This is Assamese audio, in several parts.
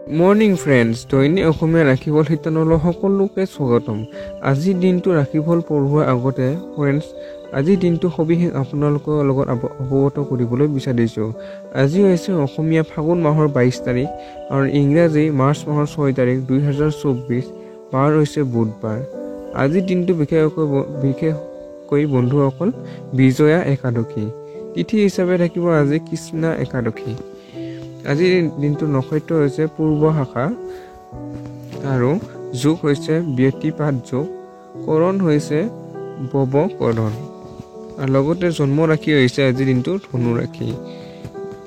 মৰ্নিং ফ্ৰেণ্ডছ, দৈনিক অসমীয়া ৰাশিফল শিতানলৈ সকলোকে স্বাগতম। আজিৰ দিনটো ৰাশিফল পঢ়োৱাৰ আগতে ফ্ৰেণ্ডছ, আজিৰ দিনটো সবিশেষ আপোনালোকৰ লগত অৱগত কৰিবলৈ বিচাৰিছোঁ। আজি হৈছে অসমীয়া ফাগুন মাহৰ 22 তাৰিখ আৰু ইংৰাজী মাৰ্চ মাহৰ 6 তাৰিখ 2024। বাৰ হৈছে বুধবাৰ। আজিৰ দিনটো বিশেষকৈ বন্ধুসকল বিজয়া একাদশী তিথি হিচাপে থাকিব আজি কৃষ্ণা একাদশী। আজিৰ দিনটোৰ নক্ষত্ৰ হৈছে পূৰ্ব শাখা আৰু যোগ হৈছে ব্যতিপাত যোগ, কৰণ হৈছে বৱকৰণ আৰু লগতে জন্ম ৰাশি হৈছে আজিৰ দিনটো ধনু ৰাশি।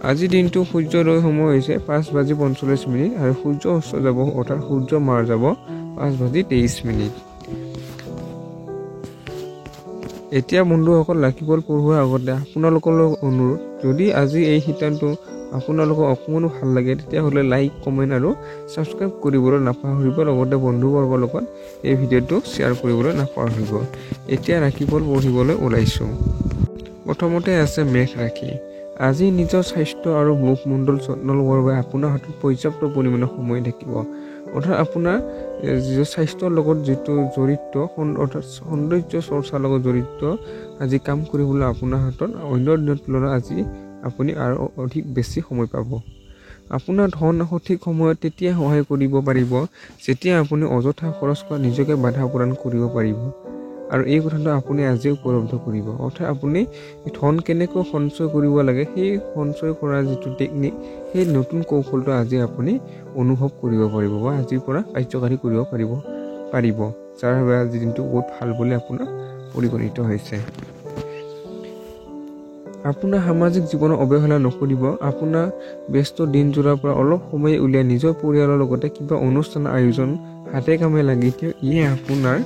আজিৰ দিনটো সূৰ্যোদয় সময় হৈছে 5:45 আৰু সূৰ্য অস্ত যাব অৰ্থাৎ সূৰ্য মাৰ যাব 5:23। এতিয়া বন্ধুসকল ৰাশিফল পঢ়োৱাৰ আগতে আপোনালোকৰ অনুৰোধ, যদি আজি এই শিতানটো আপোনালোকৰ অকণমানো ভাল লাগে তেতিয়াহ'লে লাইক, কমেণ্ট আৰু ছাবস্ক্ৰাইব কৰিবলৈ নাপাহৰিব। লগতে বন্ধুবৰ্গৰ লগত এই ভিডিঅ'টো শ্বেয়াৰ কৰিবলৈ নাপাহৰিব। এতিয়া ৰাশিফল পঢ়িবলৈ ওলাইছোঁ। প্ৰথমতে আছে মেষ ৰাশি। আজি নিজৰ স্বাস্থ্য আৰু মুখমণ্ডল যত্ন ল'বৰ বাবে আপোনাৰ হাতত পৰ্যাপ্ত পৰিমাণৰ সময় থাকিব। অৰ্থাৎ আপোনাৰ যিটো স্বাস্থ্যৰ লগত যিটো জড়িত অৰ্থাৎ সৌন্দৰ্য চৰ্চাৰ লগত জড়িত আজি কাম কৰিবলৈ আপোনাৰ হাতত অন্য দিনৰ তুলনাত আজি আপুনি আৰু অধিক বেছি সময় পাব। আপোনাৰ ধন সঠিক সময়ত তেতিয়া সহায় কৰিব পাৰিব যেতিয়া আপুনি অযথা খৰচ কৰা নিজকে বাধা প্ৰদান কৰিব পাৰিব আৰু এই কথাটো আপুনি আজি উপলব্ধ কৰিব। অৰ্থাৎ আপুনি ধন কেনেকৈ সঞ্চয় কৰিব লাগে সেই সঞ্চয় কৰাৰ যিটো টেকনিক, সেই নতুন কৌশলটো আজি আপুনি অনুভৱ কৰিব পাৰিব বা আজিৰ পৰা কাৰ্যকাৰী কৰিব পাৰিব যাৰ বাবে আজিৰ দিনটো বহুত ভাল বুলি আপোনাৰ পৰিগণিত হৈছে। আপোনাৰ সামাজিক জীৱনৰ অৱহেলা নকৰিব। আপোনাৰ ব্যস্ত দিনযোৰাৰ পৰা অলপ সময় উলিয়াই নিজৰ পৰিয়ালৰ লগতে কিবা অনুষ্ঠানৰ আয়োজন হাতে কামে লাগি দিয়ক। ইয়ে আপোনাৰ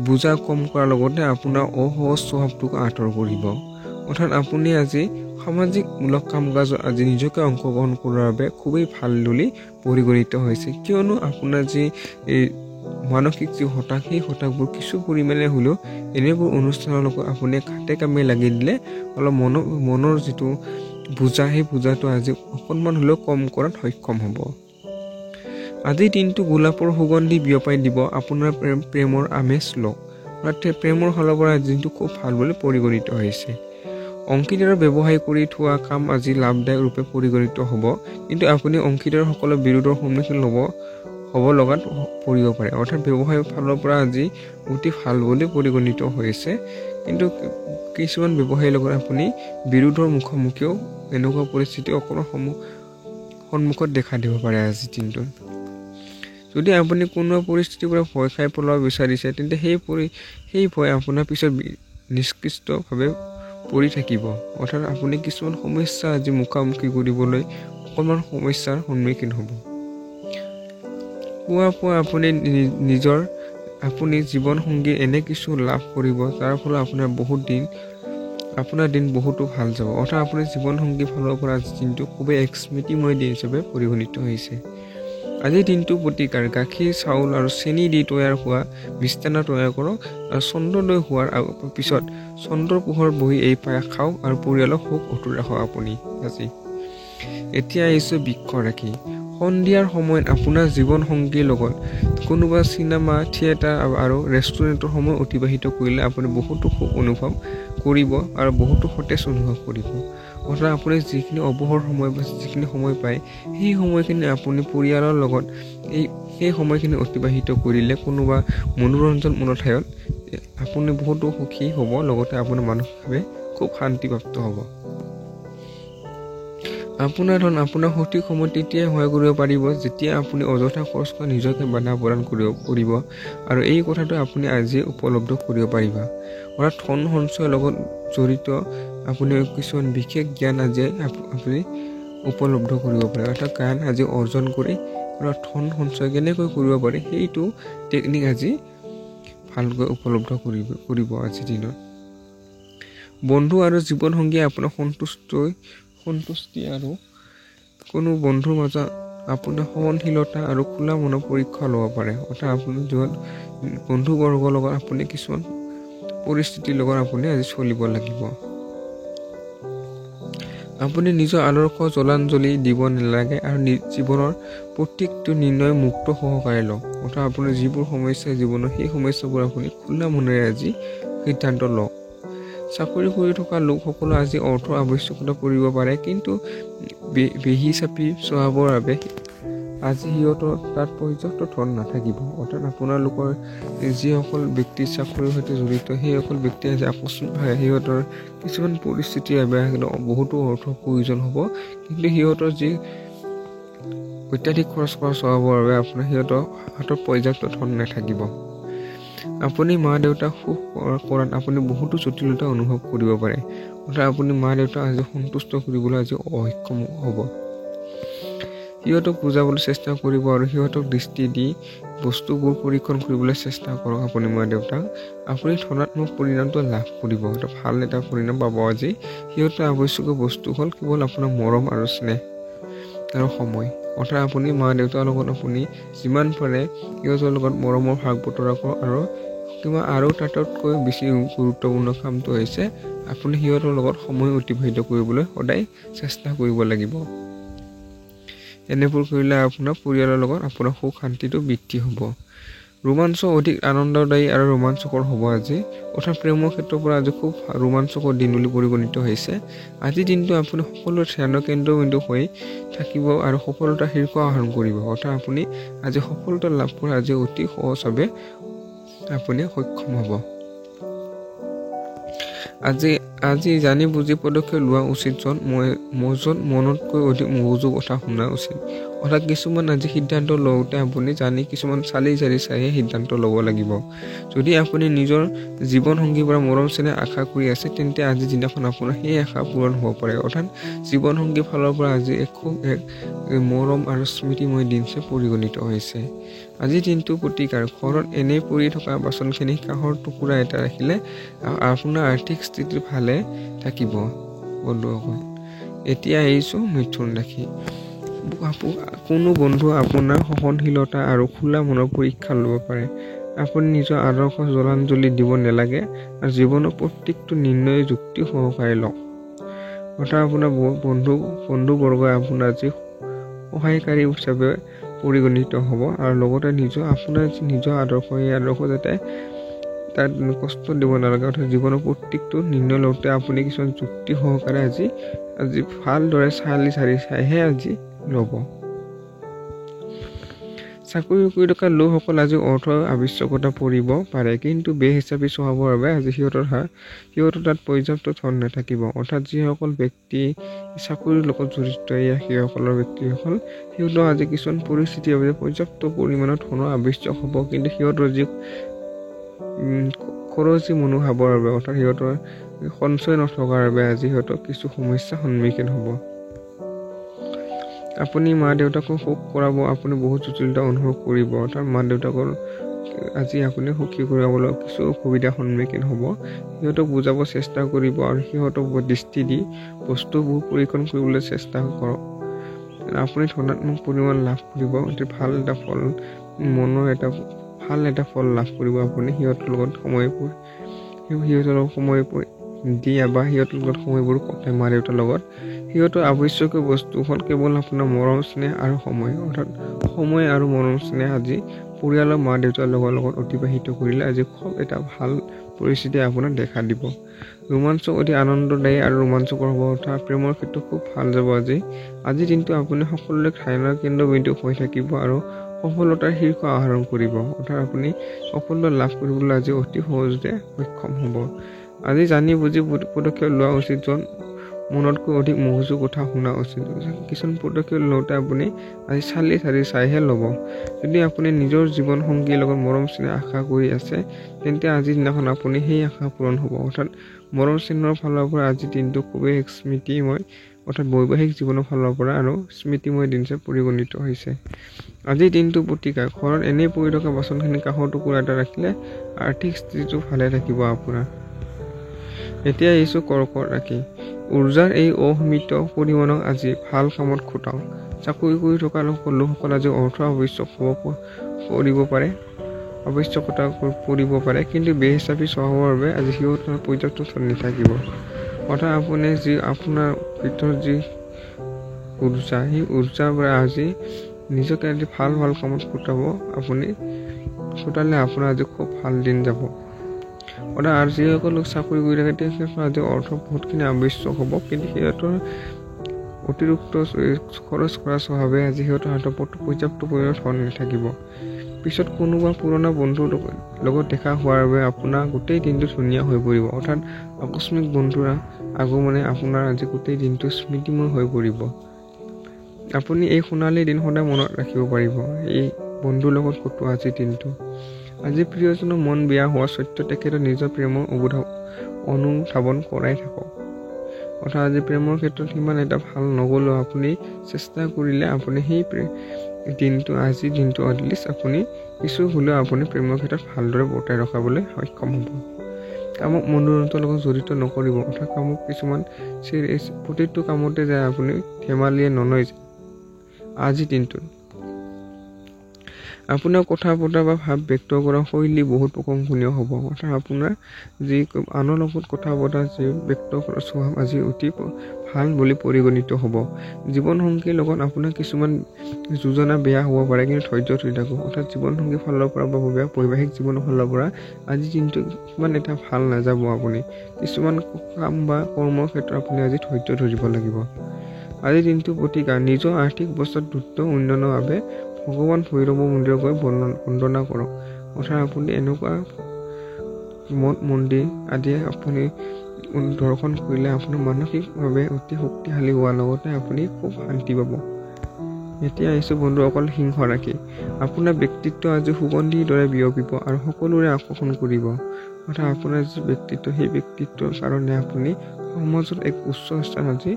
বোজা কম কৰাৰ লগতে আপোনাৰ অসহজ স্বভাৱটোক আঁতৰ কৰিব। অৰ্থাৎ আপুনি আজি সামাজিকমূলক কাম কাজত আজি নিজকে অংশগ্ৰহণ কৰাৰ বাবে খুবেই ভাল বুলি পৰিগণিত হৈছে, কিয়নো আপোনাৰ যি মানসিক যি হতাশ, সেই হতাশবোৰ কিছু পৰিমাণে হ'লেও এনেবোৰ অনুষ্ঠানৰ লগত আপুনি হাতে কামে লাগি দিলে অলপ মনৰ যিটো বোজা, সেই বোজাটো আজি অকণমান হ'লেও কম কৰাত সক্ষম হ'ব। আজিৰ দিনটো গোলাপৰ সুগন্ধি বিয়পাই দিব। আপোনাৰ প্ৰেমৰ আমেজ লওক। অৰ্থাৎ প্ৰেমৰ ফালৰ পৰা আজি দিনটো খুব ভাল বুলি পৰিগণিত হৈছে। অংশীদাৰৰ ব্যৱসায় কৰি থোৱা কাম আজি লাভদায়ক ৰূপে পৰিগণিত হ'ব, কিন্তু আপুনি অংশীদাৰসকলৰ বিৰোধৰ সন্মুখীন হ'ব লগাত পৰিব পাৰে। অৰ্থাৎ ব্যৱসায়ৰ ফালৰ পৰা আজি অতি ভাল বুলি পৰিগণিত হৈছে, কিন্তু কিছুমান ব্যৱসায়ীৰ লগত আপুনি বিৰোধৰ মুখামুখিও এনেকুৱা পৰিস্থিতি অকণমান সন্মুখত দেখা দিব পাৰে আজিৰ দিনটোত। যদি আপুনি কোনোবা পৰিস্থিতিৰ পৰা ভয় খাই পলাব বিচাৰিছে তেন্তে সেই ভয় আপোনাৰ পিছত নিষ্কৃষ্টভাৱে পৰি থাকিব। অৰ্থাৎ আপুনি কিছুমান সমস্যা আজি মুখামুখি কৰিবলৈ অকণমান সমস্যাৰ সন্মুখীন হ'ব। পুৱা আপুনি জীৱন সংগী এনে কিছু লাভ কৰিব যাৰ ফলত আপোনাৰ দিন বহুতো ভাল যাব। অৰ্থাৎ আপোনাৰ জীৱন সংগীৰ ফালৰ পৰা আজি দিনটো খুবেই এক স্মৃতিময় দিন হিচাপে পৰিগণিত হৈছে। আজিৰ দিনটো প্ৰতিকাৰ গাখীৰ, চাউল আৰু চেনি দি তৈয়াৰ হোৱা মিষ্টান্ন তৈয়াৰ কৰক আৰু চন্দ্ৰোদয় হোৱাৰ পিছত চন্দ্ৰৰ পোহৰ বহি এই পায়স খাওক আৰু পৰিয়ালক সুখ অটুট ৰাখক আপুনি আজি। এতিয়া আহিছে বৃক্ষ ৰাশি। সন্ধিয়াৰ সময়ত আপোনাৰ জীৱন সংগীৰ লগত কোনোবা চিনেমা, থিয়েটাৰ আৰু ৰেষ্টুৰেণ্টৰ সময় অতিবাহিত কৰিলে আপুনি বহুতো সুখ অনুভৱ কৰিব আৰু বহুতো সতেজ অনুভৱ কৰিব। অৰ্থাৎ আপুনি যিখিনি অৱসৰ সময় বা যিখিনি সময় পায় সেই সময়খিনি আপুনি পৰিয়ালৰ লগত সেই সময়খিনি অতিবাহিত কৰিলে কোনোবা মনোৰঞ্জনমূলক ঠাইত আপুনি বহুতো সুখী হ'ব, লগতে আপোনাৰ মানসিকভাৱে খুব শান্তিপ্ৰাপ্ত হ'ব। আপোনাৰ ধন আপোনাৰ সঠিক সময়ত তেতিয়াই সহায় কৰিব পাৰিব যেতিয়া আপুনি অযথা খৰচ কৰা নিজকে বাধা প্ৰদান কৰিব আৰু এই কথাটো আপুনি আজিয়ে উপলব্ধ কৰিব পাৰিব। অৰ্থাৎ ধন সঞ্চয়ৰ লগত জড়িত আপুনি কিছুমান বিশেষ জ্ঞান আজি আপুনি উপলব্ধ কৰিব পাৰে। অৰ্থাৎ জ্ঞান আজি অৰ্জন কৰি ধন সঞ্চয় কেনেকৈ কৰিব পাৰে সেইটো টেকনিক আজি ভালকৈ উপলব্ধ কৰিব আজিৰ দিনত। বন্ধু আৰু জীৱনসংগীয়ে আপোনাক সন্তুষ্টি আৰু কোনো বন্ধুৰ মাজত আপোনাৰ সহনশীলতা আৰু খোলা মনৰ পৰীক্ষা ল'ব পাৰে। অৰ্থাৎ আপুনি বন্ধুবৰ্গৰ লগত আপুনি কিছুমান পৰিস্থিতিৰ লগত আপুনি আজি চলিব লাগিব। আপুনি নিজৰ আদৰ্শ জলাঞ্জলি দিব নালাগে আৰু জীৱনৰ প্ৰত্যেকটো নিৰ্ণয় মুক্ত সহকাৰে লওক। অৰ্থাৎ আপোনাৰ যিবোৰ সমস্যা জীৱনৰ সেই সমস্যাবোৰ আপুনি খোলা মনেৰে আজি সিদ্ধান্ত লওক। চাকৰি কৰি থকা লোকসকলে আজি অৰ্থৰ আৱশ্যকতা পৰিব পাৰে, কিন্তু বেহি চাপি চোৱাবৰ বাবে আজি সিহঁতৰ তাত পৰ্যাপ্ত ধন নাথাকিব। অৰ্থাৎ আপোনালোকৰ যিসকল ব্যক্তি চাকৰিৰ সৈতে জড়িত সেইসকল ব্যক্তি আজি আকস্মিকভাৱে সিহঁতৰ কিছুমান পৰিস্থিতিৰ বাবে বহুতো অৰ্থৰ প্ৰয়োজন হ'ব, কিন্তু সিহঁতৰ যি অত্যাধিক খৰচ কৰা চলাবৰ বাবে আপোনাৰ সিহঁতৰ হাতত পৰ্যাপ্ত ধন নাথাকিব। আপুনি মা দেউতাক সুখ কৰাত আপুনি বহুতো জটিলতা অনুভৱ কৰিব পাৰে। অৰ্থাৎ আপুনি মা দেউতাক আজি সন্তুষ্ট কৰিবলৈ আজি অসক্ষম হ'ব। সিহঁতক বুজাবলৈ চেষ্টা কৰিব আৰু সিহঁতক দৃষ্টি দি বস্তুবোৰ পৰীক্ষণ কৰিবলৈ চেষ্টা কৰক। আপুনি মা দেউতাক আপুনি ধনাত্মক পৰিণামটো লাভ কৰিব। ভাল এটা পৰিণাম পাব আজি। সিহঁতৰ আৱশ্যকীয় বস্তু হ'ল কেৱল আপোনাৰ মৰম আৰু স্নেহ আৰু সময়। অৰ্থাৎ আপুনি মা দেউতাৰ লগত আপুনি যিমান পাৰে সিহঁতৰ লগত মৰমৰ ভাগ বতৰা কৰক, আৰু কিবা আৰু তাতকৈ বেছি গুৰুত্বপূৰ্ণ কামটো হৈছে আপুনি সিহঁতৰ লগত সময় অতিবাহিত কৰিবলৈ সদায় চেষ্টা কৰিব লাগিব। এনেবোৰ কৰিলে আপোনাৰ পৰিয়ালৰ লগত আপোনাৰ সুখ শান্তিটো বৃদ্ধি হ'ব। ৰোমাঞ্চ অধিক আনন্দদায়ী আৰু ৰোমাঞ্চকৰ হ'ব আজি। অৰ্থাৎ প্ৰেমৰ ক্ষেত্ৰৰ পৰা আজি খুব ৰোমাঞ্চকৰ দিন বুলি পৰিগণিত হৈছে। আজিৰ দিনটো আপুনি সকলো ধ্যানৰ কেন্দ্ৰবিন্দু হৈ থাকিব আৰু সফলতাৰ শীৰ্ষ আহৰণ কৰিব। অৰ্থাৎ আপুনি আজি সফলতা লাভ কৰা আজি অতি সহজভাৱে আপুনি সক্ষম হ'ব। আজি জানি বুজি পদক্ষেপ লোৱা উচিত, মনতকৈ অধিক মগজুৰ কথা শুনা উচিত। অৰ্থাৎ কিছুমান আজি সিদ্ধান্ত লওঁতে আপুনি জানি কিছুমান চালি চাইহে সিদ্ধান্ত ল'ব লাগিব। যদি আপুনি নিজৰ জীৱন সংগীৰ পৰা মৰম চেনেহ আশা কৰি আছে, তেন্তে আজি দিনাখন আপোনাৰ সেই আশা পূৰণ হ'ব পাৰে। অৰ্থাৎ জীৱন সংগীৰ ফালৰ পৰা আজি খুব এক মৰম আৰু স্মৃতিময় দিন পৰিগণিত হৈছে। আজিৰ দিনটো প্ৰতিকাৰ। ঘৰত এনেই পৰি থকা বাচনখিনি কাঁহৰ টুকুৰা এটা ৰাখিলে আপোনাৰ আৰ্থিক স্থিতি ভালে থাকিব। বন্ধুসকল, এতিয়া আহিছোঁ মিথুন ৰাশি। কোনো বন্ধু আপোনাৰ সহনশীলতা আৰু খোলা মনৰ পৰীক্ষা ল'ব পাৰে। আপুনি নিজৰ আদৰ্শ জলাঞ্জলি দিব নালাগে আৰু জীৱনৰ প্ৰত্যেকটো নিৰ্ণয় যুক্তি সহকাৰে লওক। অৰ্থাৎ আপোনাৰ বন্ধুবৰ্গই আপোনাৰ যি সহায়কাৰী হিচাপে পৰিগণিত হ'ব, আৰু লগতে আপোনাৰ নিজৰ আদৰ্শ এই আদৰ্শ যাতে তাত কষ্ট দিব নালাগে। অৰ্থাৎ জীৱনৰ প্ৰত্যেকটো নিৰ্ণয় লওঁতে আপুনি কিছুমান যুক্তি সহকাৰে আজি ভালদৰে চাইহে আজি ল'ব। চাকৰি কৰি থকা লোকসকল আজি অৰ্থৰ আৱশ্যকতা পৰিব পাৰে, কিন্তু বেহিচাপি চলাবৰ বাবে আজি সিহঁতৰ তাত পৰ্যাপ্ত ধন নাথাকিব। অৰ্থাৎ যিসকল ব্যক্তি চাকৰিৰ লগত জড়িত সেইসকলৰ ব্যক্তিসকল সিহঁতৰ আজি কিছুমান পৰিস্থিতিৰ বাবে পৰ্যাপ্ত পৰিমাণৰ ধনৰ আৱশ্যক হ'ব, কিন্তু সিহঁতৰ যি খৰচী মনোভাৱৰ বাবে অৰ্থাৎ সিহঁতৰ সঞ্চয় নথকাৰ বাবে আজি সিহঁতৰ কিছু সমস্যাৰ সন্মুখীন হ'ব। আপুনি মা দেউতাকক সুখ কৰাব আপুনি বহুত জটিলতা অনুভৱ কৰিব। অৰ্থাৎ মা দেউতাকৰ আজি আপুনি সুখী কৰাবলৈ কিছু অসুবিধাৰ সন্মুখীন হ'ব। সিহঁতক বুজাব চেষ্টা কৰিব আৰু সিহঁতক দৃষ্টি দি বস্তুবোৰ পৰীক্ষণ কৰিবলৈ চেষ্টা কৰক। আপুনি ধনাত্মক পৰিমাণ লাভ কৰিব। ভাল এটা ফল মনৰ ভাল এটা ফল লাভ কৰিব। আপুনি সিহঁতৰ লগত সময় দিয়া বা সিহঁতৰ লগত সময়বোৰ কটাই মা দেউতাৰ লগত সিহঁতৰ আৱশ্যকীয় বস্তু হ'ল কেৱল আপোনাৰ মৰম স্নেহ আৰু সময়। অৰ্থাৎ সময় আৰু মৰম স্নেহ আজি পৰিয়ালৰ মা দেউতাৰ লগত অতিবাহিত কৰিলে আজি খুব এটা ভাল পৰিস্থিতি আপোনাক দেখা দিব। ৰোমাঞ্চ অতি আনন্দদায়ী আৰু ৰোমাঞ্চকৰ হ'ব। অৰ্থাৎ প্ৰেমৰ ক্ষেত্ৰত খুব ভাল যাব আজি। আজিৰ দিনটো আপুনি সকলোৰে ধ্যানৰ কেন্দ্ৰবিন্দু হৈ থাকিব আৰু সফলতাৰ শীৰ্ষ আহৰণ কৰিব। অৰ্থাৎ আপুনি সফলতা লাভ কৰিবলৈ আজি অতি সহজতে সক্ষম হ'ব। আজি জানি বুজি পদক্ষেপ লোৱা উচিত, মনতকৈ অধিক মগজুৰ কথা শুনা উচিত। কিছুমান পদক্ষেপ লওঁতে আপুনি আজি চাইহে ল'ব। যদি আপুনি নিজৰ জীৱন সংগীৰ লগত মৰম চেনেহ আশা কৰি আছে, তেন্তে আজিৰ দিনাখন আপুনি সেই আশা পূৰণ হ'ব। অৰ্থাৎ মৰম চেনেহৰ ফালৰ পৰা আজিৰ দিনটো খুবেই স্মৃতিময়, অৰ্থাৎ বৈবাহিক জীৱনৰ ফালৰ পৰা আৰু স্মৃতিময় দিন পৰিগণিত হৈছে। আজিৰ দিনটো প্ৰতিকাৰ। ঘৰত এনেই পৰি থকা বাচনখিনি কাঁহৰ টুকুৰা এটা ৰাখিলে আৰ্থিক স্থিতিটো ভালে থাকিব আপোনাৰ। এতিয়া আহিছোঁ কৰ্কট ৰাশি। উৰ্জাৰ এই অসীমিত পৰিমাণক আজি ভাল কামত খটাওক। চাকৰি কৰি থকা লোকসকল আজি অৰ্থৰ আৱশ্যকতা পৰিব পাৰে, কিন্তু বেহিচাপি চলাবৰ বাবে আজি সিহঁতৰ পৰ্যাপ্ত ধন নাথাকিব। অৰ্থাৎ আপুনি যি আপোনাৰ ভিতৰত যি উৰ্জা, সেই উৰ্জাৰ পৰা আজি নিজকে আজি ভাল ভাল কামত খটালে আপোনাৰ আজি খুব ভাল দিন যাব। অৰ্থাৎ আৰু যিসকলে চাকৰি কৰি থাকে তেখেতৰ আজি অৰ্থ বহুতখিনি আৱশ্যক হ'ব, কিন্তু সিহঁতৰ অতিৰিক্ত খৰচ কৰা স্বভাৱে আজি সিহঁতৰ হাতত পৰ্যাপ্ত পৰিমাণৰ ধন নাথাকিব। পিছত কোনোবা পুৰণা বন্ধুৰ লগত দেখা হোৱাৰ বাবে আপোনাৰ গোটেই দিনটো ধুনীয়া হৈ পৰিব। অৰ্থাৎ আকস্মিক বন্ধুৰ আগমনে আপোনাৰ আজি গোটেই দিনটো স্মৃতিময় হৈ পৰিব। আপুনি এই সোণালী দিন সদায় মনত ৰাখিব পাৰিব, এই বন্ধুৰ লগত কটোৱা আজিৰ দিনটো। আজি প্ৰিয়জনৰ মন বেয়া হোৱা স্বত্বেও তেখেতৰ নিজৰ প্ৰেমৰ অনুধাৱন কৰাই থাকক। অৰ্থাৎ আজি প্ৰেমৰ ক্ষেত্ৰত সিমান এটা ভাল নগ'লেও আপুনি চেষ্টা কৰিলে আপুনি সেই আজিৰ দিনটো এটলিষ্ট আপুনি কিছু হ'লেও আপুনি প্ৰেমৰ ক্ষেত্ৰত ভালদৰে বৰ্তাই ৰখাবলৈ সক্ষম হ'ব। কামক মনোৰঞ্জনৰ লগত জড়িত নকৰিব। অৰ্থাৎ কামক কিছুমান প্ৰতিটো কামতে যায় আপুনি ধেমালিয়ে নলয় আজিৰ দিনটোত। আপোনাৰ কথা পতা বা ভাৱ ব্যক্ত কৰা শৈলী বহুত প্ৰশংসনীয় হ'ব। অৰ্থাৎ আপোনাৰ যি আনৰ লগত কথা পতা যি ব্যক্ত কৰা স্বভাৱ আজি অতি ভাল বুলি পৰিগণিত হ'ব। জীৱনসংগীৰ লগত আপোনাৰ কিছুমান যোজনা বেয়া হ'ব পাৰে, কিন্তু ধৈৰ্য ধৰি থাকক। অৰ্থাৎ জীৱনসংগীৰ ফালৰ পৰা বা বৈবাহিক জীৱনৰ ফালৰ পৰা আজি দিনটো সিমান এটা ভাল নাযাব। আপুনি কিছুমান কাম বা কৰ্মৰ ক্ষেত্ৰত আপুনি আজি ধৈৰ্য ধৰিব লাগিব। আজিৰ দিনটো প্ৰতিকাৰ নিজৰ আৰ্থিক অৱস্থাত দ্ৰুত উন্নয়নৰ বাবে ভগৱান ভৈৰৱ মন্দিৰত গৈ বন্দনা কৰক। অৰ্থাৎ আপুনি এনেকুৱা মঠ মন্দিৰ আদি আপুনি দৰ্শন কৰিলে আপোনাৰ মানসিকভাৱে অতি শক্তিশালী হোৱাৰ লগতে আপুনি খুব শান্তি পাব। এতিয়া আহিছোঁ বন্ধুসকল সিংহ ৰাশি। আপোনাৰ ব্যক্তিত্ব আজি সুগন্ধিৰ দৰে বিয়পিব আৰু সকলোৰে আকৰ্ষণ কৰিব। অৰ্থাৎ আপোনাৰ যি ব্যক্তিত্ব, সেই ব্যক্তিত্বৰ কাৰণে আপুনি সমাজত এক উচ্চ স্থান আজি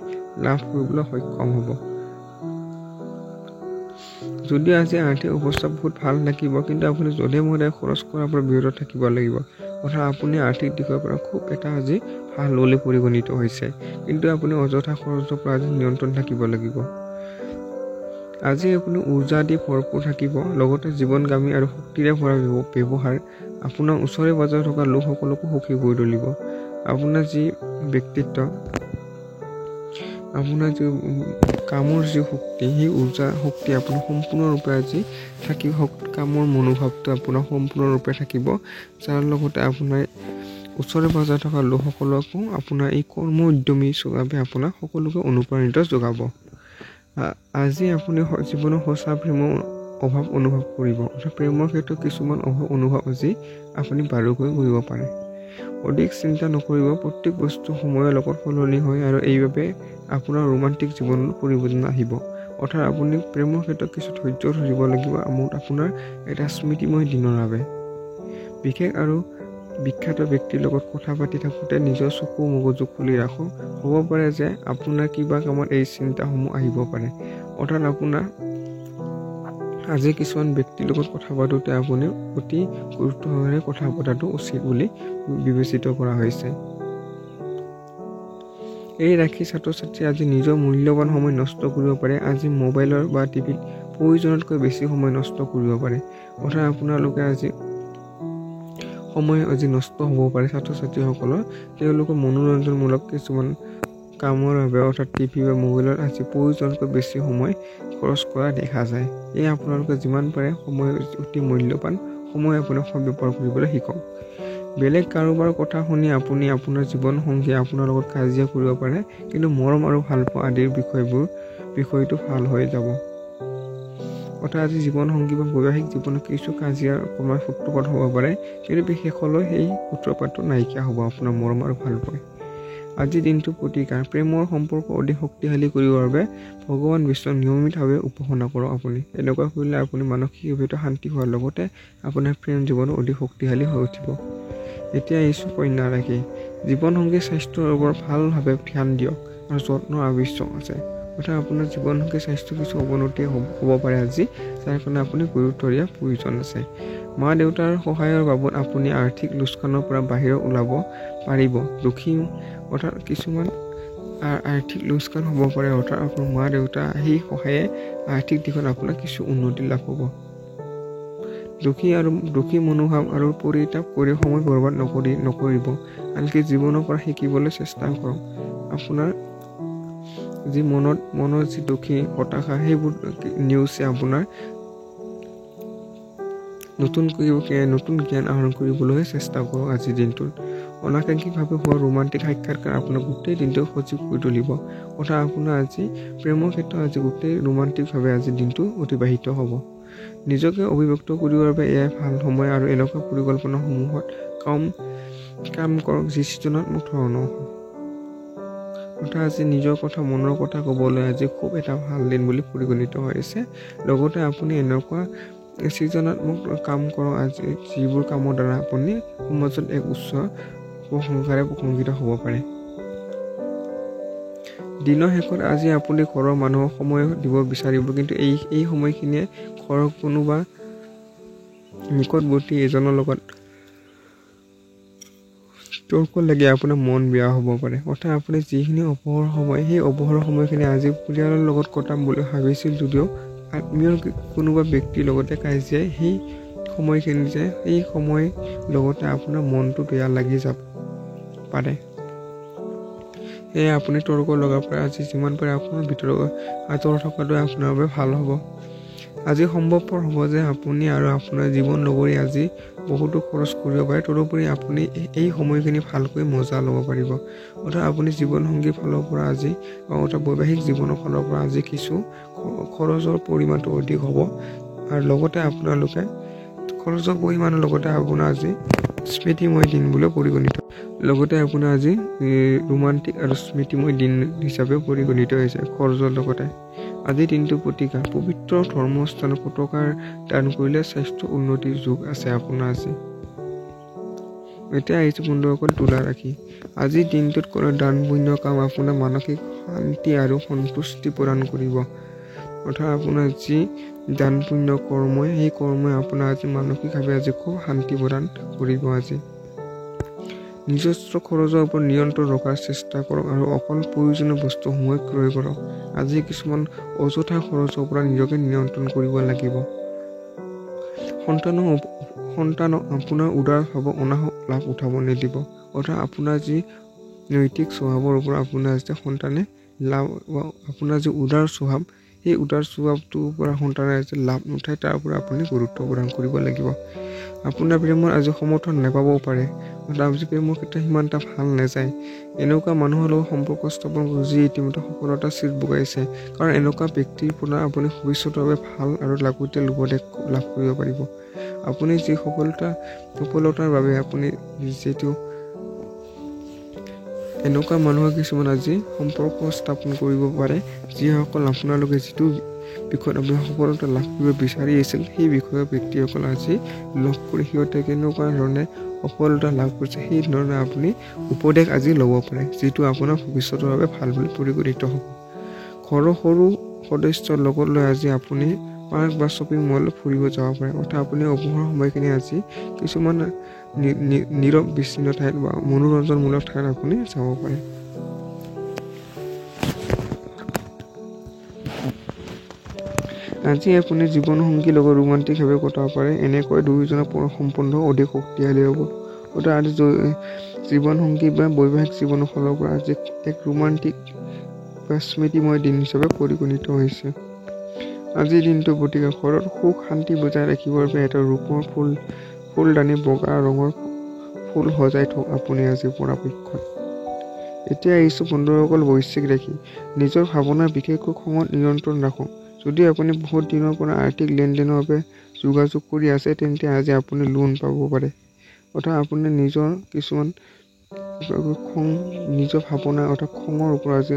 লাভ কৰিবলৈ সক্ষম হ'ব। যদিও আজি আৰ্থিক অৱস্থা বহুত ভাল থাকিব, কিন্তু আপুনি যধে মধে খৰচ কৰাৰ পৰা বিৰত থাকিব লাগিব। অৰ্থাৎ আপুনি আৰ্থিক দিশৰ পৰা খুব এটা আজি ভাল বুলি পৰিগণিত হৈছে, কিন্তু আপুনি অযথা খৰচৰ পৰা আজি নিয়ন্ত্ৰণ থাকিব লাগিব। আজি আপুনি উৰ্জা দি ভৰপূৰ থাকিব, লগতে জীৱনগামী আৰু শক্তিৰে ভৰা ব্যৱহাৰ আপোনাৰ ওচৰে পাজৰে থকা লোকসকলকো সুখী কৰি তুলিব। আপোনাৰ যি ব্যক্তিত্ব, আপোনাৰ যি কামৰ যি শক্তি, সেই উৰ্জা শক্তি আপোনাৰ সম্পূৰ্ণৰূপে আজি থাকিব। কামৰ মনোভাৱটো আপোনাৰ সম্পূৰ্ণৰূপে থাকিব, যাৰ লগতে আপোনাৰ ওচৰে পাজৰে থকা লোকসকলকো আপোনাৰ এই কৰ্ম উদ্যমী বাবে আপোনাৰ সকলোকে অনুপ্ৰাণিত যোগাব। আজি আপুনি জীৱনৰ সঁচা প্ৰেমৰ অভাৱ অনুভৱ কৰিব। অৰ্থাৎ প্ৰেমৰ ক্ষেত্ৰত কিছুমান অভাৱ অনুভৱ আজি আপুনি বাৰুকৈ কৰিব পাৰে। অধিক চিন্তা নকৰিব, প্ৰত্যেক বস্তু সময়ৰ লগত সলনি হয় আৰু এইবাবে আপোনাৰ ৰোমান্টিক জীৱনত পৰিৱৰ্তন আহিব। অৰ্থাৎ আপুনি প্ৰেমৰ ক্ষেত্ৰত কিছু ধৈৰ্য ধৰিব লাগিব আপোনাৰ এটা স্মৃতিময় দিনৰ বাবে। বিশেষ আৰু বিখ্যাত ব্যক্তিৰ লগত কথা পাতি থাকোঁতে নিজৰ চকু মগজু খুলি ৰাখক। হ'ব পাৰে যে আপোনাৰ কিবা কামত এই চিন্তাসমূহ আহিব পাৰে। অৰ্থাৎ আপোনাৰ আজি কিছুমান ব্যক্তিৰ লগত কথা পাতোঁতে আপুনি অতি গুৰুত্ব সহকাৰে কথা পতাটো উচিত বুলি বিবেচিত কৰা হৈছে। এই ৰাশি ছাত্ৰ ছাত্ৰীয়ে আজি নিজৰ মূল্যৱান সময় নষ্ট কৰিব পাৰে। আজি মোবাইলৰ বা টিভিত প্ৰয়োজনতকৈ বেছি সময় নষ্ট কৰিব পাৰে। অৰ্থাৎ আপোনালোকে আজি সময় আজি নষ্ট হ'ব পাৰে ছাত্ৰ ছাত্ৰীসকলৰ। তেওঁলোকৰ মনোৰঞ্জনমূলক কিছুমান কামৰ বাবে অৰ্থাৎ টিভি বা মোবাইলত আজি প্ৰয়োজনতকৈ বেছি সময় খৰচ কৰা দেখা যায়। এই আপোনালোকে যিমান পাৰে সময় অতি মূল্যৱান সময় আপোনাক সদ্ব্যৱহাৰ কৰিবলৈ শিকক। বেলেগ কাৰোবাৰ কথা শুনি আপুনি আপোনাৰ জীৱনসংগীয়ে আপোনাৰ লগত কাজিয়া কৰিব পাৰে, কিন্তু মৰম আৰু ভালপোৱা আদিৰ বিষয়টো ভাল হৈ যাব। অৰ্থাৎ আজি জীৱনসংগী বা বৈবাহিক জীৱনত কিছু কাজিয়াৰ অকণমান সূত্ৰপাত হ'ব পাৰে, কিন্তু শেষলৈ সেই সূত্ৰপাতটো নাইকিয়া হ'ব আপোনাৰ মৰম আৰু ভালপোৱা। আজিৰ দিনটো প্ৰতিকাৰ প্ৰেমৰ সম্পৰ্ক অধিক শক্তিশালী কৰিবৰ বাবে ভগৱান বিষ্ণুক নিয়মিতভাৱে উপাসনা কৰক। আপুনি এনেকুৱা কৰিলে আপুনি মানসিকভাৱে শান্তি হোৱাৰ লগতে আপোনাৰ প্ৰেম জীৱন অধিক শক্তিশালী হৈ উঠিব। এতিয়া আহিছোঁ কন্যা ৰাশি। জীৱনসংগীৰ স্বাস্থ্যৰ ওপৰত ভালভাৱে ধ্যান দিয়ক আৰু যত্নৰ আৱশ্যক আছে। অৰ্থাৎ আপোনাৰ জীৱনসংগীৰ স্বাস্থ্য কিছু অৱনতি হ'ব পাৰে আজি, যাৰ কাৰণে আপুনি গুৰুত্ব দিয়াৰ প্ৰয়োজন আছে। মা দেউতাৰ সহায়ৰ বাবদ আপুনি আৰ্থিক লোকচানৰ পৰা বাহিৰত ওলাব পাৰিব। দুখী অৰ্থাৎ কিছুমান আৰ্থিক লোকচান হ'ব পাৰে। অৰ্থাৎ আপোনাৰ মা দেউতা সেই সহায়ে আৰ্থিক দিশত আপোনাৰ কিছু উন্নতি লাভ হ'ব। দুখী মনোভাৱ আৰু পৰিতাপ কৰি সময় বৰবাদ নকৰিব। আনকি জীৱনৰ পৰা শিকিবলৈ চেষ্টা কৰক। আপোনাৰ যি মনৰ যি দুখী হতাশা সেইবোৰ নেওচি আপোনাৰ নতুন জ্ঞান আহৰণ কৰিবলৈ চেষ্টা কৰক। আজিৰ দিনটোত অনাকাংক্ষিকভাৱে হোৱা ৰোমান্টিক সাক্ষাৎকাৰ আপোনাৰ গোটেই দিনটো সজীৱ কৰি তুলিব। অৰ্থাৎ আপোনাৰ আজি প্ৰেমৰ ক্ষেত্ৰত আজি গোটেই ৰোমান্টিকভাৱে আজিৰ দিনটো অতিবাহিত হ'ব। নিজকে অভিব্যক্ত কৰিবৰ বাবে এয়াই ভাল সময় আৰু এনেকুৱা পৰিকল্পনাসমূহত কাম কৰক যি সৃজনাত্মক ধৰণৰ হয়। অৰ্থাৎ আজি নিজৰ কথা মনৰ কথা ক'বলৈ আজি খুব এটা ভাল দিন বুলি পৰিগণিত হৈছে। লগতে আপুনি এনেকুৱা সৃজনাত্মক কাম কৰক আজি যিবোৰ কামৰ দ্বাৰা আপুনি সমাজত এক উচ্চ প্ৰশংসাৰে প্ৰশংসিত হ'ব পাৰে। দিনৰ শেষত আজি আপুনি ঘৰৰ মানুহক সময় দিব বিচাৰিব, কিন্তু এই সময়খিনিয়ে ঘৰৰ কোনোবা নিকটৱৰ্তী এজনৰ লগত তৰ্ক লাগি আপোনাৰ মন বেয়া হ'ব পাৰে। অৰ্থাৎ আপুনি যিখিনি অৱসৰ সময় সেই অৱসৰ সময়খিনি আজি পৰিয়ালৰ লগত কটাম বুলি ভাবিছিল যদিও আত্মীয় কোনোবা ব্যক্তিৰ লগতে কাজিয়াই সেই সময় লগতে আপোনাৰ মনটো বেয়া লাগি যাব পাৰে। সেয়ে আপুনি তৰ্ক লগাৰ পৰা আজি যিমান পাৰে আপোনাৰ ভিতৰত আঁতৰ থকাটোৱে আপোনাৰ বাবে ভাল হ'ব। আজি সম্ভৱপৰ হ'ব যে আপুনি আৰু আপোনাৰ জীৱন লগৰী আজি বহুতো খৰচ কৰিব পাৰে। তদুপৰি আপুনি এই সময়খিনি ভালকৈ মজা ল'ব পাৰিব। অৰ্থাৎ আপুনি জীৱনসংগীৰ ফালৰ পৰা আজি অৰ্থাৎ বৈবাহিক জীৱনৰ ফালৰ পৰা আজি কিছু খৰচৰ পৰিমাণটো অধিক হ'ব। আৰু লগতে আপোনালোকে খৰচৰ পৰিমাণৰ লগতে আপোনাৰ আজি স্মৃতিময় দিন বুলি পৰিগণিত। লগতে আপোনাৰ আজি ৰোমান্টিক আৰু স্মৃতিময় দিন হিচাপে পৰিগণিত হৈছে খৰচৰ লগতে। আজিৰ দিনটো প্ৰতিকা পবিত্ৰ ধৰ্মস্থানত পতাকাৰ দান কৰিলে স্বাস্থ্য উন্নতিৰ যোগ আছে আপোনাৰ আজি। এতিয়া আহিছোঁ বন্ধুসকল তুলা ৰাশি। আজিৰ দিনটোত কৰা দান পুণ্য কাম আপোনাৰ মানসিক শান্তি আৰু সন্তুষ্টি প্ৰদান কৰিব। অৰ্থাৎ আপোনাৰ যি দান পুণ্য কৰ্মই সেই কৰ্মই আপোনাৰ আজি মানসিকভাৱে আজি খুব শান্তি প্ৰদান কৰিব। আজি নিজস্ব খৰচৰ ওপৰত নিয়ন্ত্ৰণ ৰখাৰ চেষ্টা কৰক আৰু অকল প্ৰয়োজনীয় বস্তুসমূহ ক্ৰয় কৰক। আজি কিছুমান অযথা খৰচৰ পৰা নিজকে নিয়ন্ত্ৰণ কৰিব লাগিব। সন্তানক আপোনাৰ উদাৰ ভাৱক অনাহক লাভ উঠাব নিদিব। অৰ্থাৎ আপোনাৰ যি নৈতিক স্বভাৱৰ ওপৰত আপোনাৰ যে সন্তানে আপোনাৰ যি উদাৰ স্বভাৱ সেই উদাৰ স্বভাৱটোৰ পৰা সন্তানে যে লাভ নুঠায় তাৰ পৰা আপুনি গুৰুত্ব প্ৰদান কৰিব লাগিব। আপোনাৰ প্ৰেমৰ আজি সমৰ্থন নাপাবও পাৰে। আজি প্ৰেমৰ ক্ষেত্ৰত সিমান এটা ভাল নাযায়। এনেকুৱা মানুহৰ লগত সম্পৰ্ক স্থাপন কৰি যি ইতিমধ্যে সফলতা চিট বগাইছে, কাৰণ এনেকুৱা ব্যক্তিৰ পৰা আপুনি ভৱিষ্যতৰ বাবে ভাল আৰু লাগতিয়াল উপদেশ লাভ কৰিব পাৰিব। আপুনি যি সফলতাৰ বাবে আপুনি যিটো এনেকুৱা মানুহৰ কিছুমান আজি সম্পৰ্ক স্থাপন কৰিব পাৰে যিসকল আপোনালোকে যিটো বিষয়ত আপুনি সফলতা লাভ কৰিব বিচাৰি আছিল সেই বিষয়ৰ ব্যক্তিসকল আজি লগ কৰি সিহঁতে কেনেকুৱা ধৰণে সফলতা লাভ কৰিছে সেই ধৰণে আপুনি উপদেশ আজি ল'ব পাৰে, যিটো আপোনাৰ ভৱিষ্যতৰ বাবে ভাল বুলি পৰিগণিত হ'ব। ঘৰৰ সৰু সদস্যৰ লগত লৈ আজি আপুনি পাৰ্ক বা শ্বপিং মল ফুৰিব যাব পাৰে। অৰ্থাৎ আপুনি অৱসৰ সময়খিনি আজি কিছুমান নীৰৱ বিচ্ছিন্ন ঠাইত বা মনোৰঞ্জনমূলক ঠাইত আপুনি যাব পাৰে। আজি আপুনি জীৱনসংগীৰ লগত ৰোমান্টিকভাৱে কটাব পাৰে। এনেকৈ দুয়োজনৰ সম্বন্ধ অধিক শক্তিশালী হ'ব। অৰ্থাৎ আজি জীৱনসংগী বা বৈবাহিক জীৱনৰ ফালৰ পৰা আজি এক ৰোমান্টিক বা স্মৃতিময় দিন হিচাপে পৰিগণিত হৈছে। আজিৰ দিনটো গতিকে ঘৰত সুখ শান্তি বজাই ৰাখিবৰ বাবে এটা ৰূপৰ ফুলদানি বগা ৰঙৰ ফুল সজাই থওক আপুনি আজি পৰাপক্ষত। এতিয়া আহিছোঁ বন্ধুসকল বৈশ্বিক ৰাশি। নিজৰ ভাৱনা বিশেষকৈ খঙত নিয়ন্ত্ৰণ ৰাখক। যদি আপুনি বহুত দিনৰ পৰা আৰ্থিক লেনদেনৰ বাবে যোগাযোগ কৰি আছে তেন্তে আজি আপুনি লোন পাব পাৰে। অৰ্থাৎ আপুনি নিজৰ কিছুমান নিজৰ ভাৱনা অৰ্থাৎ খঙৰ ওপৰত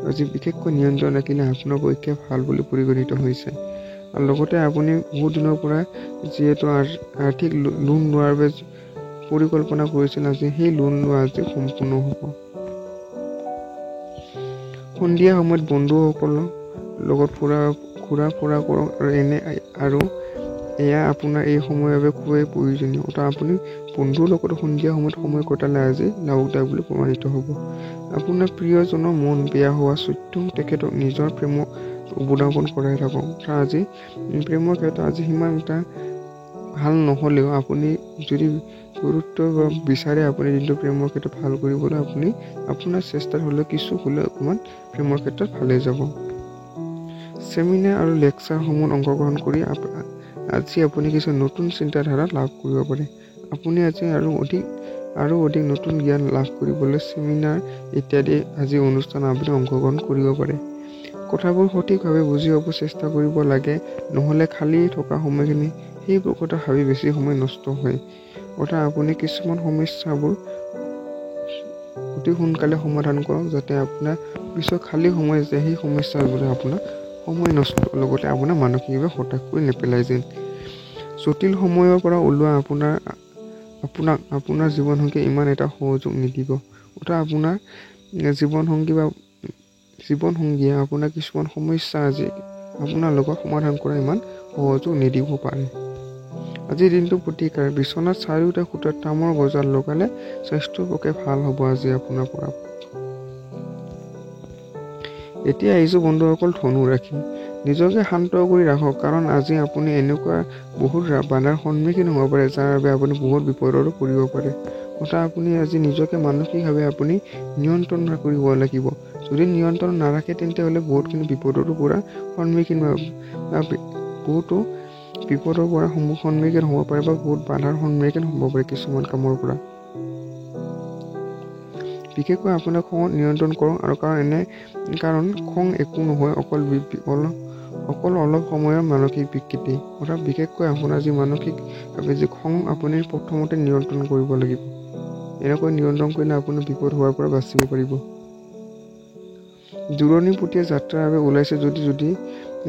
আজি বিশেষকৈ নিয়ন্ত্ৰণ ৰাখিলে আপোনাৰ পক্ষে ভাল বুলি পৰিগণিত হৈছে। আৰু লগতে আপুনি বহুত দিনৰ পৰা যিহেতু আৰ্থিক লোন লোৱাৰ বাবে পৰিকল্পনা কৰিছিল আজি সেই লোন লোৱা আজি সম্পূৰ্ণ হ'ব। সন্ধিয়া সময়ত বন্ধুসকলৰ লগত ঘূৰা ফুৰা কৰক আৰু এয়া আপোনাৰ এই সময়ৰ বাবে খুবেই প্ৰয়োজনীয়। অৰ্থাৎ আপুনি বন্ধুৰ লগত সন্ধিয়া সময়ত সময় কটালে আজি লাভদায়ক বুলি প্ৰমাণিত হ'ব। আপোনাৰ প্ৰিয়জনৰ মন বেয়া হোৱা স্বত্বেও তেখেতক নিজৰ প্ৰেমক উপস্থাপন কৰাই থাকক। অৰ্থাৎ আজি প্ৰেমৰ ক্ষেত্ৰত আজি সিমান এটা ভাল নহ'লেও আপুনি যদি গুৰুত্ব বিচাৰে আপুনি দিনটো প্ৰেমৰ ক্ষেত্ৰত ভাল কৰিবলৈ আপুনি আপোনাৰ চেষ্টাত হ'লেও কিছু হ'লেও অকণমান প্ৰেমৰ ক্ষেত্ৰত ভালেই যাব। চেমিনাৰ আৰু লেকচাৰসমূহত অংশগ্ৰহণ কৰি আজি আপুনি কিছু নতুন চিন্তাধাৰা লাভ কৰিব পাৰে। আপুনি আজি আৰু অধিক নতুন জ্ঞান লাভ কৰিবলৈ চেমিনাৰ ইত্যাদি আজি অনুষ্ঠান আপুনি অংশগ্ৰহণ কৰিব পাৰে। কথাবোৰ সঠিকভাৱে বুজি পাব চেষ্টা কৰিব লাগে, নহ'লে খালী থকা সময়খিনি সেইবোৰ কথা ভাবি বেছি সময় নষ্ট হয়। অৰ্থাৎ আপুনি কিছুমান সমস্যাবোৰ অতি সোনকালে সমাধান কৰক, যাতে আপোনাৰ পিছত খালী সময় যে সেই সমস্যাবোৰে আপোনাৰ সময় নষ্ট লগতে আপোনাৰ মানসিকভাৱে হতাশ কৰি নেপেলাই যেন। জটিল সময়ৰ পৰা ওলোৱা আপোনাৰ জীৱনসংগীয়ে ইমান এটা সহযোগ নিদিব। অৰ্থাৎ আপোনাৰ জীৱনসংগীয়ে আপোনাৰ কিছুমান সমস্যা আজি আপোনাৰ লগত সমাধান কৰা ইমান সহযোগ নিদিব পাৰে। আজিৰ দিনটো প্ৰতিকাৰ বিচনাত চাৰিওটা খুঁটাত তামৰ গজাল লগালে স্বাস্থ্যৰ পক্ষে ভাল হ'ব আজি আপোনাৰ পৰা। এতিয়া আহিছোঁ বন্ধুসকল ধনু ৰাশি। নিজকে শান্ত কৰি ৰাখক, কাৰণ আজি আপুনি এনেকুৱা বহুত বাধাৰ সন্মুখীন হ'ব পাৰে যাৰ বাবে আপুনি বহুত বিপদতো পৰিব পাৰে। অৰ্থাৎ আপুনি আজি নিজকে মানসিকভাৱে আপুনি নিয়ন্ত্ৰণ কৰিব লাগিব। যদি নিয়ন্ত্ৰণ নাৰাখে তেন্তে হ'লে বহুতখিনি বিপদতো পৰা সন্মুখীন বহুতো বিপদৰ পৰা সন্মুখীন হ'ব পাৰে বা বহুত বাধাৰ সন্মুখীন হ'ব পাৰে কিছুমান কামৰ পৰা। বিশেষকৈ আপোনাৰ খং নিয়ন্ত্ৰণ কৰক, আৰু কাৰণ খং একো নহয়, অকল অলপ সময়ৰ মানসিক বিকৃতি। অৰ্থাৎ বিশেষকৈ আপোনাৰ যি মানসিকভাৱে যি খং আপুনি প্ৰথমতে নিয়ন্ত্ৰণ কৰিব লাগিব। এনেকৈ নিয়ন্ত্ৰণ কৰিলে আপুনি বিপদ হোৱাৰ পৰা বাচিব পাৰিব। দূৰণিবতীয়া যাত্ৰাৰ বাবে ওলাইছে যদি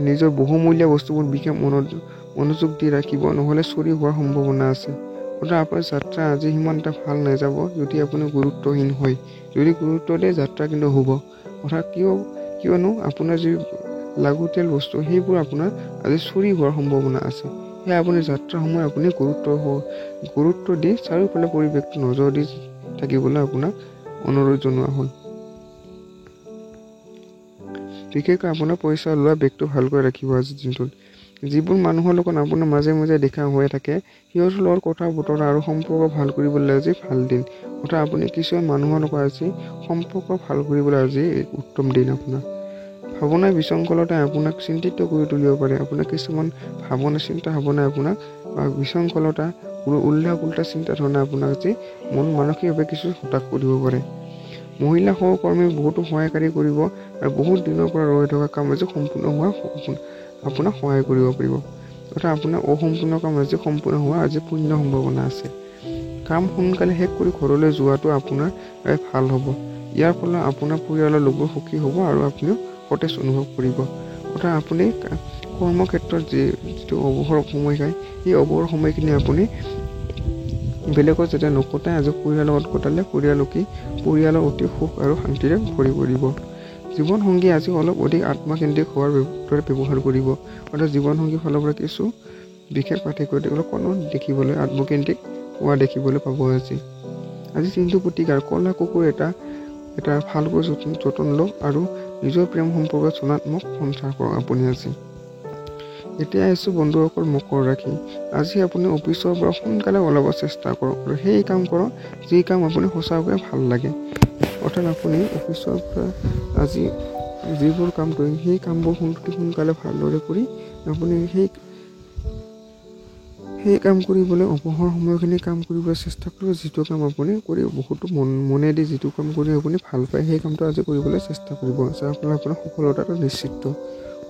নিজৰ বহুমূলীয়া বস্তুবোৰ বিশেষ মনোযোগ দি ৰাখিব, নহ'লে চুৰি হোৱাৰ সম্ভাৱনা আছে। অৰ্থাৎ আপোনাৰ যাত্ৰা আজি সিমান এটা ভাল নাযাব যদি আপুনি গুৰুত্বহীন হয়। যদি গুৰুত্ব দিয়ে যাত্ৰা কিন্তু হ'ব। অৰ্থাৎ কিয়নো আপোনাৰ যি লাগতিয়াল বস্তু সেইবোৰ আপোনাৰ আজি চুৰি হোৱাৰ সম্ভাৱনা আছে। সেয়া আপুনি যাত্ৰাৰ সময়ত আপুনি গুৰুত্ব দি চাৰিওফালে পৰিৱেশটো নজৰ দি থাকিবলৈ আপোনাক অনুৰোধ জনোৱা হ'ল। বিশেষকৈ আপোনাৰ পইচা লোৱা বেগটো ভালকৈ ৰাখিব আজিৰ দিনটোত। যিবোৰ মানুহৰ লগত আপোনাৰ মাজে মাজে দেখা হৈ থাকে সিহঁতৰ লগত কথা বতৰা আৰু সম্পৰ্ক ভাল কৰিবলৈ আজি ভাল দিন। অৰ্থাৎ আপুনি কিছুমান মানুহৰ লগত আজি সম্পৰ্ক ভাল কৰিবলৈ আজি উত্তম দিন আপোনাৰ। ভাৱনাৰ বিশৃংখলতাই আপোনাক চিন্তিত কৰি তুলিব পাৰে। আপোনাৰ কিছুমান চিন্তা ভাৱনাই আপোনাক বিশৃংখলতা উল্টা চিন্তা ধৰণে আপোনাক আজি মানসিকভাৱে কিছু হতাশ কৰিব পাৰে। মহিলা সহকৰ্মীক বহুতো সহায়কাৰী কৰিব, আৰু বহুত দিনৰ পৰা ৰৈ থকা কাম আজি সম্পূৰ্ণ হোৱা আপোনাক সহায় কৰিব পাৰিব। অৰ্থাৎ আপোনাৰ অসম্পূৰ্ণ কাম আজি সম্পূৰ্ণ হোৱাৰ আজি পূৰ্ণ সম্ভাৱনা আছে। কাম সোনকালে শেষ কৰি ঘৰলৈ যোৱাটো আপোনাৰ ভাল হ'ব। ইয়াৰ ফলত আপোনাৰ পৰিয়ালৰ লোকবোৰ সুখী হ'ব আৰু আপুনিও সতেজ অনুভৱ কৰিব। অৰ্থাৎ আপুনি কৰ্মক্ষেত্ৰত যিটো অৱসৰ সময় খায় সেই অৱসৰ সময়খিনি আপুনি বেলেগত যাতে নকটাই আজি পৰিয়ালৰ লগত কটালে পৰিয়ালৰ অতি সুখ আৰু শান্তিৰে ভৰি পৰিব। জীৱনসংগী আজি অলপ অধিক আত্মকেন্দ্ৰিক হোৱাৰ দৰে ব্যৱহাৰ কৰিব। অৰ্থাৎ জীৱনসংগীৰ ফালৰ পৰা কিছু বিশেষ পাৰ্থক্য কোনো দেখিবলৈ আত্মকেন্দ্ৰিক হোৱা দেখিবলৈ পাব আজি দিনটো প্ৰতিকাৰ ক'লা কুকুৰ এটা ভালকৈ যতন লওক আৰু নিজৰ প্ৰেম সম্পৰ্কত ধনাত্মক সঞ্চাৰ কৰক আপুনি আজি। এতিয়া আহিছোঁ বন্ধুসকল মকৰ ৰাশি। আজি আপুনি অফিচৰ পৰা সোনকালে ওলাব চেষ্টা কৰক, আৰু সেই কাম কৰক যি কাম আপুনি সঁচাকৈ ভাল লাগে। অৰ্থাৎ আপুনি অফিচৰ পৰা আজি যিবোৰ কাম কৰিম সেই কামবোৰ সোনকালে ভালদৰে কৰি আপুনি সেই কাম কৰিবলৈ অৱসৰ সময়খিনি কাম কৰিবলৈ চেষ্টা কৰিব। যিটো কাম আপুনি কৰি বহুতো মনেদি যিটো কাম কৰি আপুনি ভাল পায় সেই কামটো আজি কৰিবলৈ চেষ্টা কৰিব, যাৰ ফলত আপোনাৰ সফলতাটো নিশ্চিত।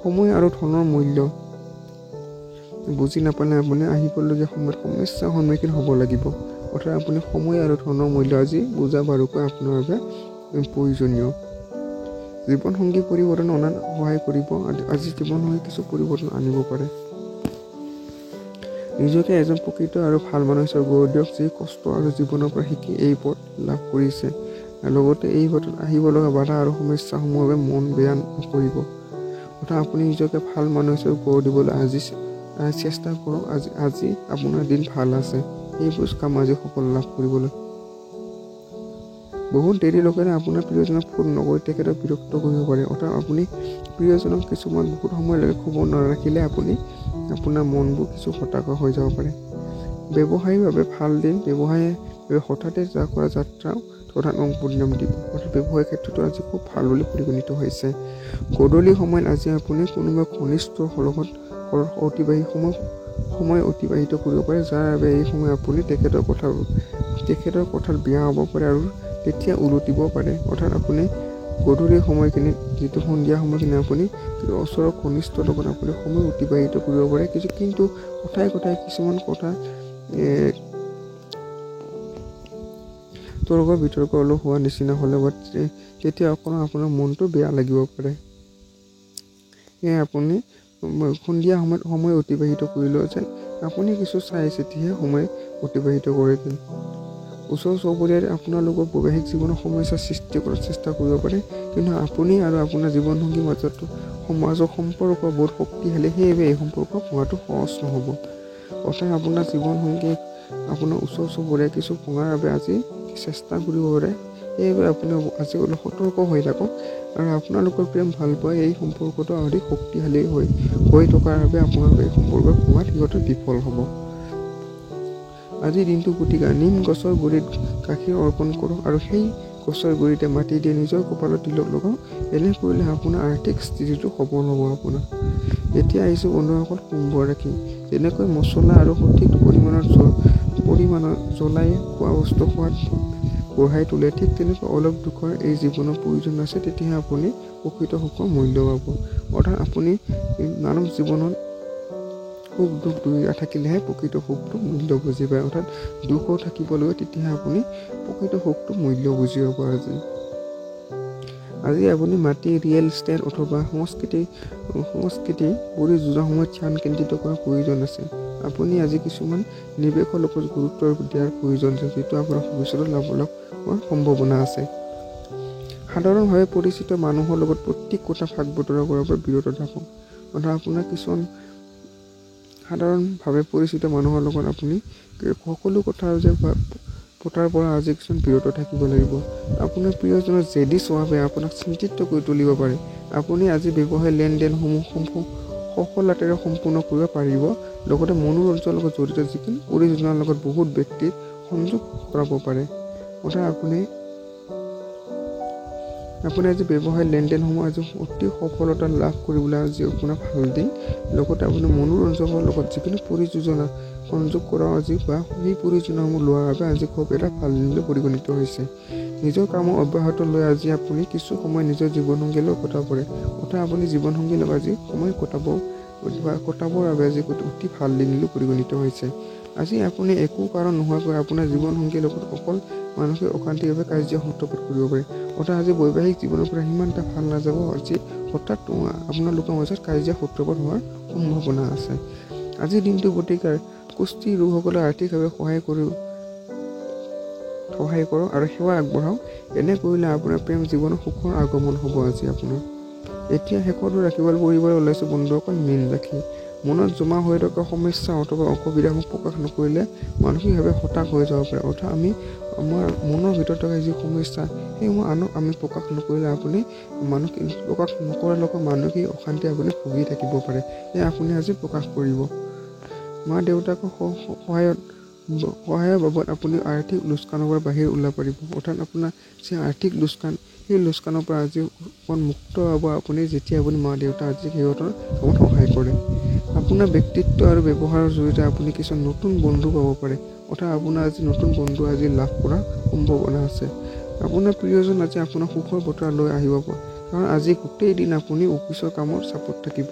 সময় আৰু ধনৰ মূল্য বুজি নাপালে আপুনি আহিবলগীয়া সময়ত সমস্যাৰ সন্মুখীন হ'ব লাগিব। অৰ্থাৎ আপুনি সময় আৰু ধনৰ মূল্য আজি বুজা বাৰুকৈ আপোনাৰ বাবে প্ৰয়োজনীয়। জীৱনসংগী পৰিৱৰ্তন অনাত সহায় কৰিব। আজি জীৱনসংগী কিছু পৰিৱৰ্তন আনিব পাৰে। নিজকে এজন প্ৰকৃত আৰু ভাল মানুহ হিচাপে গঢ় দিয়ক, যি কষ্ট আৰু জীৱনৰ পৰা শিকি এই পথ লাভ কৰিছে। লগতে এই পথত আহিব লগা বাধা আৰু সমস্যাসমূহৰ বাবে মন বেয়া নকৰিব। অৰ্থাৎ আপুনি নিজকে ভাল মানুহ হিচাপে গঢ় দিবলৈ আজি চেষ্টা কৰক। আজি আপোনাৰ দিন ভাল আছে এইবোৰ কাম আজি সফল লাভ কৰিবলৈ। বহুত দেৰিলৈকে আপোনাৰ প্ৰিয়জনক ফোন নকৰি তেখেতক বিৰক্ত কৰিব পাৰে। অৰ্থাৎ আপুনি প্ৰিয়জনক কিছুমান বহুত সময়লৈকে খবৰ নাৰাখিলে আপোনাৰ মনবোৰ কিছু হতাশ হৈ যাব পাৰে। ব্যৱসায়ীৰ বাবে ভাল দিন। ব্যৱসায়ী হঠাতে কৰা যাত্ৰাও ধনাত্মক পৰিণাম দিব। অৰ্থাৎ ব্যৱসায়িক ক্ষেত্ৰতো আজি খুব ভাল বুলি পৰিগণিত হৈছে। গধূলি সময়ত আজি আপুনি কোনোবা ঘনিষ্ঠ লগত সময় অতিবাহিত কৰিব পাৰে, যাৰ বাবে এই সময় আপুনি তেখেতৰ কথাত বেয়া হ'ব পাৰে আৰু তেতিয়া উলটিব পাৰে। অৰ্থাৎ আপুনি গধূলি সময়খিনিত যিটো সন্ধিয়া সময়খিনি আপুনি ওচৰৰ ঘনিষ্ঠ লগত আপুনি সময় অতিবাহিত কৰিব পাৰে। কিন্তু কথাই কিছুমান কথা তৰ্ক বিতৰ্ক অলপ হোৱা নিচিনা হ'লে তেতিয়া অকণমান আপোনাৰ মনটো বেয়া লাগিব পাৰে। সেয়ে আপুনি সন্ধিয়া সময়ত সময় অতিবাহিত কৰিলেও যেন আপুনি কিছু চাই চিতিহে সময় অতিবাহিত কৰে। যেন ওচৰ চুবুৰীয়াই আপোনালোকৰ বৈবাহিক জীৱনৰ সমস্যা সৃষ্টি কৰাৰ চেষ্টা কৰিব পাৰে, কিন্তু আপুনি আৰু আপোনাৰ জীৱনসংগীৰ মাজত সমাজৰ সম্পৰ্ক বহুত শক্তিশালী, সেইবাবে এই সম্পৰ্ক ভঙাটো সহজ নহ'ব। অৰ্থাৎ আপোনাৰ জীৱনসংগী আপোনাৰ ওচৰ চুবুৰীয়াই কিছু ভঙাৰ বাবে আজি চেষ্টা কৰিব পাৰে। সেইবাবে আপুনি আজি অলপ সতৰ্ক হৈ থাকক আৰু আপোনালোকৰ প্ৰেম ভাল পোৱা এই সম্পৰ্কটো অধিক শক্তিশালী হৈ থকাৰ বাবে আপোনালোকে এই সম্পৰ্ক ভঙাত সিহঁতে বিফল হ'ব। আজিৰ দিনটো গতিকে নিম গছৰ গুৰিত গাখীৰ অৰ্পণ কৰক আৰু সেই গছৰ গুৰিতে মাটি দিয়ে নিজৰ কপালত তিলক লগাওক। এনে কৰিলে আপোনাৰ আৰ্থিক স্থিতিটো সবল হ'ব আপোনাৰ। এতিয়া আহিছোঁ বন্ধুসকল কুম্ভ ৰাশি। যেনেকৈ মছলা আৰু সঠিক পৰিমাণৰ জ্বলাই খোৱা বস্তু সোৱাদ বঢ়াই তোলে, ঠিক তেনেকৈ অলপ দুখৰ এই জীৱনৰ প্ৰয়োজন আছে, তেতিয়াহে আপুনি প্ৰকৃত সুখৰ মূল্য পাব। অৰ্থাৎ আপুনি মানৱ জীৱনত সুখ দুখ দুয়োটা থাকিলেহে প্ৰকৃত সুখটো মূল্য বুজি পায়। অৰ্থাৎ দুখো থাকিব লাগিব, তেতিয়াহে আপুনি প্ৰকৃত সুখটো মূল্য বুজি পাব। আজি আপুনি মাটি, ৰিয়েল এষ্টেট অথবা সংস্কৃতি কৰি যোৱা সময়ত ধ্যান কেন্দ্ৰিত কৰাৰ প্ৰয়োজন আছে। আপুনি আজি কিছুমান নিৱেশৰ লগত গুৰুত্ব দিয়াৰ প্ৰয়োজন আছে, যিটো আপোনাৰ ভৱিষ্যতত লাভালাভ হোৱাৰ সম্ভাৱনা আছে। সাধাৰণভাৱে পৰিচিত মানুহৰ লগত প্ৰত্যেক কথা ভাগ বতৰা কৰাৰ পৰা বিৰত থাকক। অৰ্থাৎ আপোনাৰ কিছুমান সাধাৰণভাৱে পৰিচিত মানুহৰ লগত আপুনি সকলো কথা পতাৰ পৰা আজি কিছুমান বিৰত থাকিব লাগিব। আপোনাৰ প্ৰিয়জনৰ জেদী স্বভাৱে আপোনাক চিন্তিত কৰি তুলিব পাৰে। আপুনি আজি ব্যৱসায় লেনদেনসমূহ সফলতাৰে সম্পূৰ্ণ কৰিব পাৰিব। লগতে মনোৰঞ্জনৰ লগত জড়িত যিকোনো পৰিযোজনাৰ লগত বহুত ব্যক্তিক সংযোগ কৰাব পাৰে। অৰ্থাৎ আপুনি আজি ব্যৱসায় লেনদেনসমূহ আজি অতি সফলতা লাভ কৰিবলৈ আজি আপোনাৰ ভাল দিন। লগতে আপুনি মনোৰঞ্জনৰ লগত যিকোনো পৰিযোজনা সংযোগ কৰা আজি বা সেই পৰিযোজনাসমূহ লোৱাৰ বাবে আজি খুব এটা ভাল দিন বুলি পৰিগণিত হৈছে। নিজৰ কামৰ অব্যাহত লৈ আজি আপুনি কিছু সময় নিজৰ জীৱনসংগীৰ লগত কটাব পাৰে। অৰ্থাৎ আপুনি জীৱনসংগীৰ লগত আজি সময় কটাবৰ বাবে আজি অতি ভাল দিন বুলি পৰিগণিত হৈছে। আজি আপুনি একো কাৰণ নোহোৱাকৈ আপোনাৰ জীৱনসংগীৰ লগত অকল মানসিক অশান্তিৰ বাবে কাজিয়া সূত্ৰপাত কৰিব পাৰে। অৰ্থাৎ আজি বৈবাহিক জীৱনৰ পৰা সিমান এটা ভাল নাযাব। আজি হঠাৎ আপোনালোকৰ মাজত কাজিয়া সূত্ৰপাত হোৱাৰ সম্ভাৱনা আছে। আজিৰ দিনটো গতিকে কুষ্ঠী ৰোগীসকলে আৰ্থিকভাৱে সহায় কৰক আৰু সেৱা আগবঢ়াওক। এনে কৰিলে আপোনাৰ প্ৰেম জীৱনৰ সুখৰ আগমন হ'ব আজি আপোনাৰ। এতিয়া শেষতো ৰাখিবলৈ ওলাইছোঁ বন্ধুসকল মীন ৰাশি। মনত জমা হৈ থকা সমস্যা অথবা অসুবিধাসমূহ প্ৰকাশ নকৰিলে মানসিকভাৱে হতাশ হৈ যাব পাৰে। অৰ্থাৎ আমাৰ মনৰ ভিতৰত থকা যি সমস্যা সেইসমূহ আনক আমি প্ৰকাশ নকৰিলে আপুনি প্ৰকাশ নকৰাৰ লগত মানসিক অশান্তি আপুনি ভুগি থাকিব পাৰে। সেয়ে আপুনি আজি প্ৰকাশ কৰিব। মা দেউতাকৰ সহায়ৰ বাবদ আপুনি আৰ্থিক লোকচানৰ পৰা বাহিৰ ওলাব পাৰিব। অৰ্থাৎ আপোনাৰ যি আৰ্থিক লোকচান, সেই লোকচানৰ পৰা আজি অকণ মুক্ত হ'ব আপুনি, যেতিয়া আপুনি মা দেউতা আজি সিহঁতৰ কামত সহায় কৰে। আপোনাৰ ব্যক্তিত্ব আৰু ব্যৱহাৰৰ জৰিয়তে আপুনি কিছুমান নতুন বন্ধু পাব পাৰে। অৰ্থাৎ আপোনাৰ আজি নতুন বন্ধু আজি লাভ কৰাৰ সম্ভাৱনা আছে। আপোনাৰ প্ৰিয়জন আজি আপোনাৰ সুখৰ বতৰা লৈ আহিব পাৰে, কাৰণ আজি গোটেই দিন আপুনি অফিচৰ কামৰ চাপত থাকিব।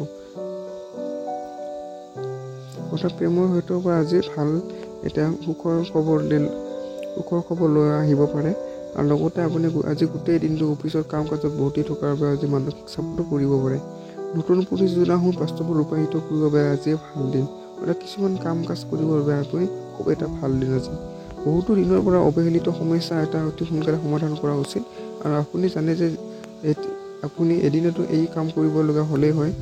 অৰ্থাৎ প্ৰেমৰ ক্ষেত্ৰৰ পৰা আজি ভাল এটা সুখৰ খবৰ লৈ আহিব পাৰে। আৰু লগতে আপুনি আজি গোটেই দিনটো অফিচৰ কাম কাজত বৰ্তি থকাৰ বাবে আজি মানসিক চাপতো পৰিব পাৰে। নতুন পৰিযোজনাসমূহ বাস্তৱত ৰূপায়িত কৰিবৰ বাবে আজি ভাল দিন। অৰ্থাৎ কিছুমান কাম কাজ কৰিবৰ বাবে আপুনি খুব এটা ভাল দিন আজি। বহুতো দিনৰ পৰা অৱহেলিত সমস্যা এটা অতি সোনকালে সমাধান কৰা উচিত। আৰু আপুনি জানে যে আপুনি এদিনতো এই কাম কৰিব লগা হ'লেই হয়।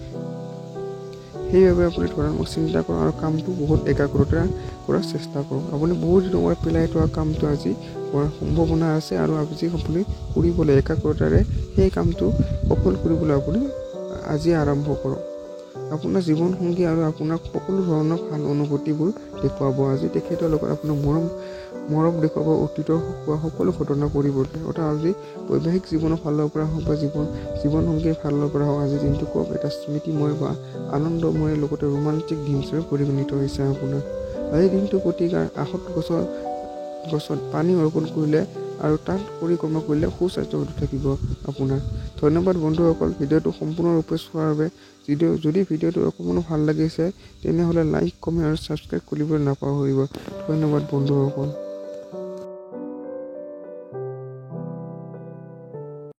সেইবাবে আপুনি ধনাত্মক চিন্তা কৰক আৰু কামটো বহুত একাগ্ৰতাৰে কৰাৰ চেষ্টা কৰক। আপুনি বহুত দিনৰ পৰা পেলাই থোৱা কামটো আজি কৰাৰ সম্ভাৱনা আছে আৰু আজি আপুনি কৰিবলৈ একাগ্ৰতাৰে সেই কামটো সফল কৰিবলৈ আপুনি আজি আৰম্ভ কৰক। আপোনাৰ জীৱনসংগী আৰু আপোনাৰ সকলো ধৰণৰ ভাল অনুভূতিবোৰ দেখুৱাব। আজি তেখেতৰ লগত আপোনাৰ মৰম দেখুৱাব, অতীতৰ হোৱা সকলো ঘটনা পৰিৱৰ্তে অৰ্থাৎ আজি বৈবাহিক জীৱনৰ ফালৰ পৰা হওক বা জীৱনসংগীৰ ফালৰ পৰা হওক আজি দিনটো খুব এটা স্মৃতিময় বা আনন্দময় লগতে ৰোমান্টিক দিন হিচাপে পৰিগণিত হৈছে আপোনাৰ। আজিৰ দিনটো প্ৰতিকাৰ আহত গছত পানী অৰ্পণ কৰিলে আৰু তাত পৰিক্ৰমা কৰিলে সুস্বাস্থ্য হৈ থাকিব আপোনাৰ। ধন্যবাদ বন্ধুসকল ভিডিঅ'টো সম্পূৰ্ণৰূপে চোৱাৰ বাবে। যদি ভিডিঅ'টো অকণমান ভাল লাগিছে তেনেহ'লে লাইক, কমেণ্ট আৰু ছাবস্ক্ৰাইব কৰিবলৈ নাপাহৰিব। ধন্যবাদ বন্ধুসকল।